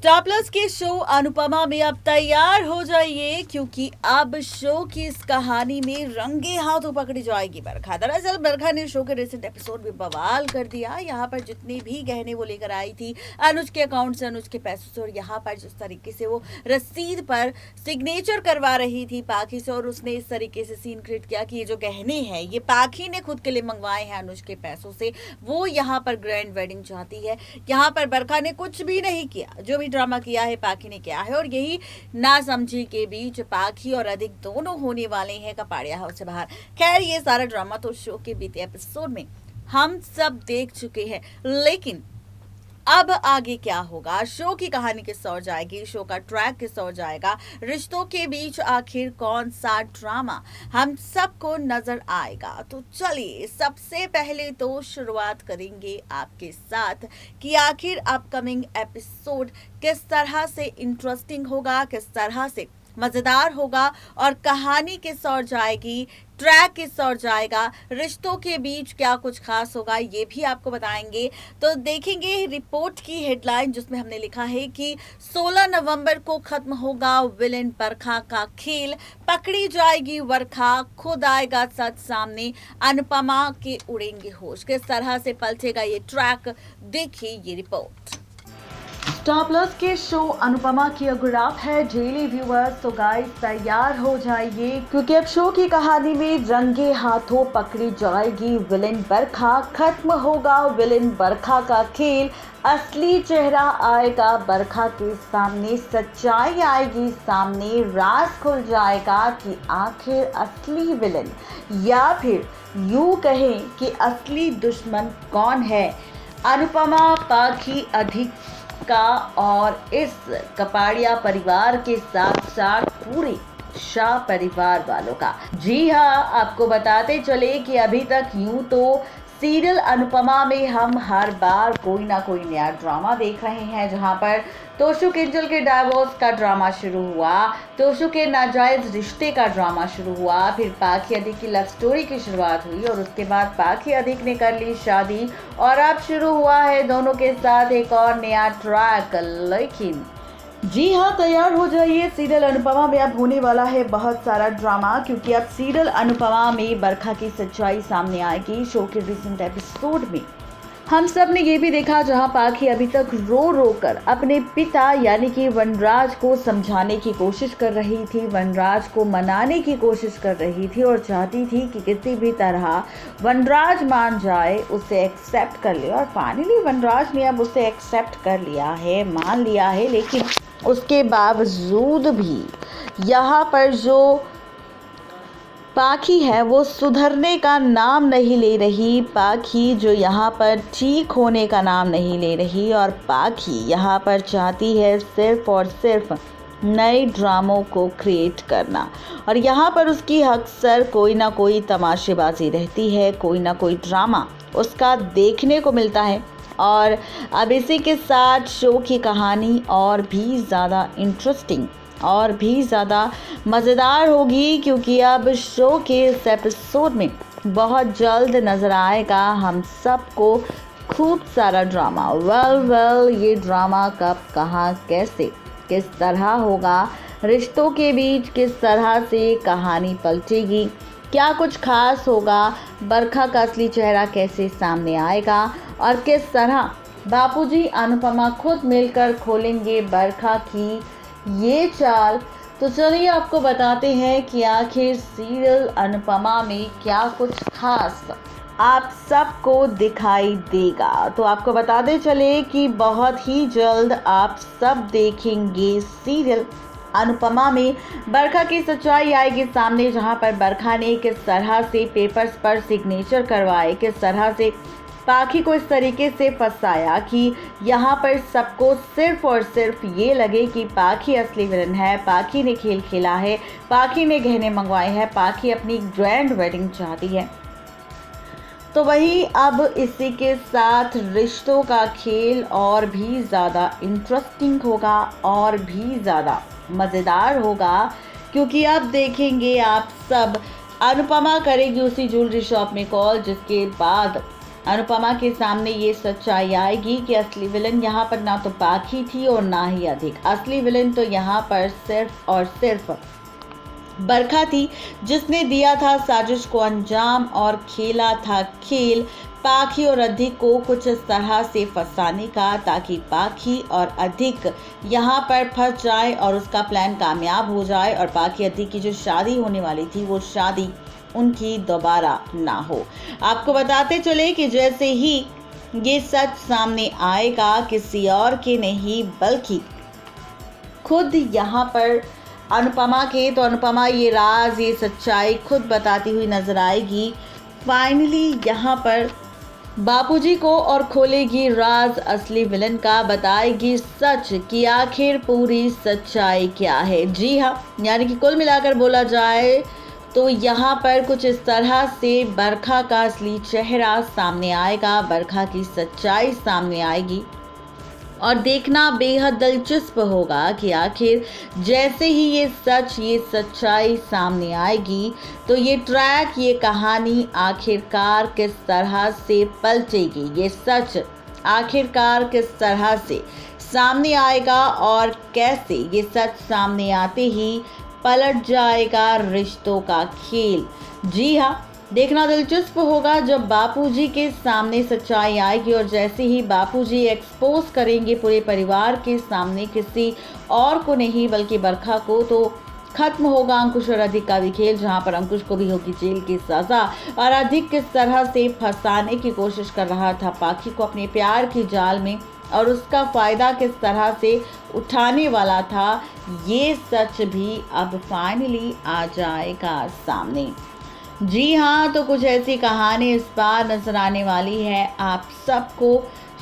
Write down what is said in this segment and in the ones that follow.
Star plus के show Anupama में अब तैयार हो जाइए, क्योंकि अब शो की इस कहानी में रंगे हाथों पकड़ी जाएगी बरखा। दरअसल बरखा ने शो के रिसेंट एपिसोड में बवाल कर दिया। यहाँ पर जितने भी गहने वो लेकर आई थी अनुज के अकाउंट से, अनुज के पैसों से, और यहाँ पर जिस तरीके से वो रसीद पर सिग्नेचर करवा रही थी पाखी से, और उसने इस तरीके से सीन क्रिएट किया कि ये जो गहने हैं ये पाखी ने खुद के लिए मंगवाए हैं अनुज के पैसों से। वो यहाँ पर ग्रैंड वेडिंग चाहती है। यहाँ पर बरखा ने कुछ भी नहीं किया, जो भी ड्रामा किया है पाखी ने किया है, और यही ना समझी के बीच पाखी और अधिक दोनों होने वाले हैं कपाड़िया हाउस से बाहर। खैर, ये सारा ड्रामा तो शो के बीते एपिसोड में हम सब देख चुके हैं, लेकिन अब आगे क्या होगा? शो की कहानी किस ओर जाएगी? शो का ट्रैक किस ओर जाएगा? रिश्तों के बीच आखिर कौन सा ड्रामा हम सबको नजर आएगा? तो चलिए, सबसे पहले तो शुरुआत करेंगे आपके साथ कि आखिर अपकमिंग एपिसोड किस तरह से इंटरेस्टिंग होगा, किस तरह से मजेदार होगा, और कहानी किस ओर जाएगी, ट्रैक किस ओर जाएगा, रिश्तों के बीच क्या कुछ खास होगा, ये भी आपको बताएंगे। तो देखेंगे रिपोर्ट की हेडलाइन, जिसमें हमने लिखा है कि 16 नवंबर को खत्म होगा विलेन बरखा का खेल, पकड़ी जाएगी बरखा, खुद आएगा सच सामने, अनुपमा के उड़ेंगे होश। किस तरह से पलटेगा ये ट्रैक, देखिए ये रिपोर्ट। स्टार प्लस के शो अनुपमा की अगर आप है डेली व्यूअर्स, तो गाइस तैयार हो जाइए, क्योंकि अब शो की कहानी में रंगे हाथों पकड़ी जाएगी विलेन बरखा, खत्म होगा विलेन बरखा का खेल, असली चेहरा आएगा बरखा के सामने, सच्चाई आएगी सामने, राज खुल जाएगा कि आखिर असली विलेन या फिर यूं कहें कि असली दुश्मन कौन है। अनुपमा, पाखी, अधिक का और इस कपाड़िया परिवार के साथ साथ पूरे शाह परिवार वालों का। जी हाँ, आपको बताते चले कि अभी तक यूं तो सीरियल अनुपमा में हम हर बार कोई ना कोई नया ड्रामा देख रहे हैं, जहां पर तोशु किंजल के डाइवोर्स का ड्रामा शुरू हुआ, तोशु के नाजायज रिश्ते का ड्रामा शुरू हुआ, फिर पाखी अधिक की लव स्टोरी की शुरुआत हुई, और उसके बाद पाखी अधिक ने कर ली शादी, और अब शुरू हुआ है दोनों के साथ एक और नया ट्रैक। लेकिन जी हाँ, तैयार हो जाइए, सीरियल अनुपमा में अब होने वाला है बहुत सारा ड्रामा, क्योंकि अब सीरियल अनुपमा में बरखा की सच्चाई सामने आएगी। शो के रिसेंट एपिसोड में हम सब ने ये भी देखा, जहां पाखी अभी तक रो रो कर अपने पिता यानी कि वनराज को समझाने की कोशिश कर रही थी, वनराज को मनाने की कोशिश कर रही थी, और चाहती थी कि किसी भी तरह वनराज मान जाए, उसे एक्सेप्ट कर ले, और फाइनली वनराज ने अब उसे एक्सेप्ट कर लिया है, मान लिया है। लेकिन उसके बावजूद भी यहाँ पर जो पाखी है वो सुधरने का नाम नहीं ले रही, पाखी जो यहाँ पर ठीक होने का नाम नहीं ले रही, और पाखी यहाँ पर चाहती है सिर्फ और सिर्फ नए ड्रामों को क्रिएट करना, और यहाँ पर उसकी अक्सर कोई ना कोई तमाशेबाजी रहती है, कोई ना कोई ड्रामा उसका देखने को मिलता है। और अब इसी के साथ शो की कहानी और भी ज़्यादा इंटरेस्टिंग और भी ज़्यादा मज़ेदार होगी, क्योंकि अब शो के इस एपिसोड में बहुत जल्द नज़र आएगा हम सबको खूब सारा ड्रामा। वेल ये ड्रामा कब, कहाँ, कैसे, किस तरह होगा, रिश्तों के बीच किस तरह से कहानी पलटेगी, क्या कुछ खास होगा, बरखा का असली चेहरा कैसे सामने आएगा, और किस तरह बापूजी अनुपमा खुद मिलकर खोलेंगे बरखा की ये चाल। तो चलिए आपको बताते हैं कि आखिर सीरियल अनुपमा में क्या कुछ खास आप सबको दिखाई देगा। तो आपको बताते चले कि बहुत ही जल्द आप सब देखेंगे सीरियल अनुपमा में बरखा की सच्चाई आएगी सामने, जहां पर बरखा ने किस तरह से पेपर्स पर सिग्नेचर करवाए, किस तरह से पाखी को इस तरीके से फंसाया कि यहाँ पर सबको सिर्फ और सिर्फ ये लगे कि पाखी असली विलन है, पाखी ने खेल खेला है, पाखी ने गहने मंगवाए हैं, पाखी अपनी ग्रैंड वेडिंग चाहती है। तो वही अब इसी के साथ रिश्तों का खेल और भी ज़्यादा इंटरेस्टिंग होगा और भी ज़्यादा मज़ेदार होगा, क्योंकि अब देखेंगे आप सब अनुपमा करेगी उसी ज्वेलरी शॉप में कॉल, जिसके बाद अनुपमा के सामने ये सच्चाई आएगी कि असली विलन यहाँ पर ना तो पाखी थी और ना ही अधिक। असली विलन तो यहाँ पर सिर्फ और सिर्फ बरखा थी, जिसने दिया था साजिश को अंजाम और खेला था खेल पाखी और अधिक को कुछ इस तरह से फंसाने का, ताकि पाखी और अधिक यहाँ पर फंस जाए और उसका प्लान कामयाब हो जाए और पाखी अधिक की जो शादी होने वाली थी वो शादी उनकी दोबारा ना हो। आपको बताते चले कि जैसे ही ये सच सामने आएगा, किसी और के नहीं बल्कि खुद यहाँ पर अनुपमा के, तो अनुपमा ये राज, ये सच्चाई खुद बताती हुई नजर आएगी। फाइनली यहाँ पर बापूजी को और खोलेगी राज असली विलन का, बताएगी सच कि आखिर पूरी सच्चाई क्या है। जी हाँ, यानी कि कुल मिलाकर बोला जाए तो यहाँ पर कुछ इस तरह से बरखा का असली चेहरा सामने आएगा, बरखा की सच्चाई सामने आएगी और देखना बेहद दिलचस्प होगा कि आखिर जैसे ही ये सच, ये सच्चाई सामने आएगी तो ये ट्रैक, ये कहानी आखिरकार किस तरह से पलटेगी, ये सच आखिरकार किस तरह से सामने आएगा और कैसे ये सच सामने आते ही पलट जाएगा रिश्तों का खेल। जी हाँ, देखना दिलचस्प होगा जब बापूजी के सामने सच्चाई आएगी और जैसे ही बापूजी एक्सपोज करेंगे पूरे परिवार के सामने किसी और को नहीं बल्कि बरखा को, तो खत्म होगा अंकुश और अधिक का भी खेल, जहां पर अंकुश को भी होगी जेल की सजा और अधिक किस तरह से फंसाने की कोशिश कर रहा था पाखी को अपने प्यार की जाल में और उसका फायदा किस तरह से उठाने वाला था, ये सच भी अब फाइनली आ जाएगा सामने। जी हाँ, तो कुछ ऐसी कहानी इस बार नजर आने वाली है आप सबको।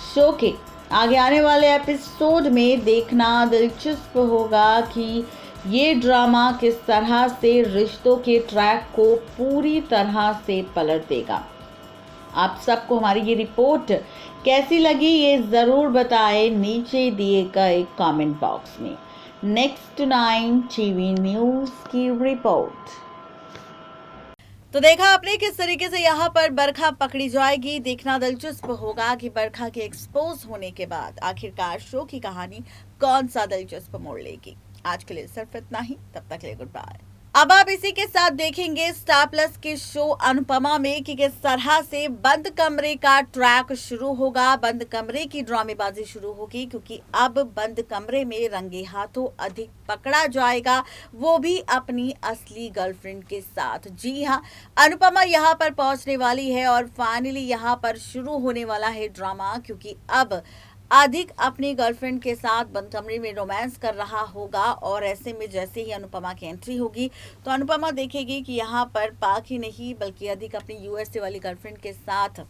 शो के आगे आने वाले एपिसोड में देखना दिलचस्प होगा कि ये ड्रामा किस तरह से रिश्तों के ट्रैक को पूरी तरह से पलट देगा। आप सबको हमारी ये रिपोर्ट कैसी लगी ये ज़रूर बताएं नीचे दिए गए कमेंट बॉक्स में। नेक्स्ट 9 टीवी न्यूज़ की रिपोर्ट। तो देखा आपने किस तरीके से यहाँ पर बरखा पकड़ी जाएगी। देखना दिलचस्प होगा कि बरखा के एक्सपोज होने के बाद आखिरकार शो की कहानी कौन सा दिलचस्प मोड़ लेगी। आज के लिए सिर्फ इतना ही, तब तक के लिए गुड बाय। अब आप इसी के साथ देखेंगे स्टार प्लस के शो अनुपमा में कि किस तरह से बंद कमरे का ट्रैक शुरू होगा, बंद कमरे की ड्रामेबाजी शुरू होगी, क्योंकि अब बंद कमरे में रंगे हाथों अधिक पकड़ा जाएगा, वो भी अपनी असली गर्लफ्रेंड के साथ। जी हाँ, अनुपमा यहाँ पर पहुंचने वाली है और फाइनली यहाँ पर शुरू होने वाला है ड्रामा, क्योंकि अब अधिक अपनी गर्लफ्रेंड के साथ बंद कमरे में रोमांस कर रहा होगा और ऐसे में जैसे ही अनुपमा की एंट्री होगी तो अनुपमा देखेगी कि यहाँ पर पाखी नहीं बल्कि अधिक अपनी यूएसए वाली गर्लफ्रेंड के साथ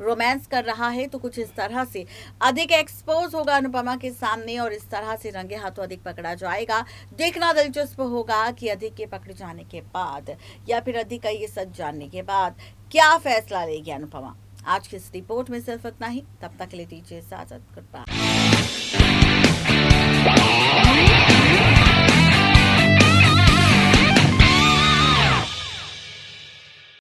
रोमांस कर रहा है। तो कुछ इस तरह से अधिक एक्सपोज होगा अनुपमा के सामने और इस तरह से रंगे हाथों अधिक पकड़ा जाएगा। देखना दिलचस्प होगा कि अधिक के पकड़े जाने के बाद या फिर अधिक का ये सच जानने के बाद क्या फैसला लेगी अनुपमा। आज की इस रिपोर्ट में सिर्फ इतना ही, तब तक के लिए दीजिए इजाजत। Good bye.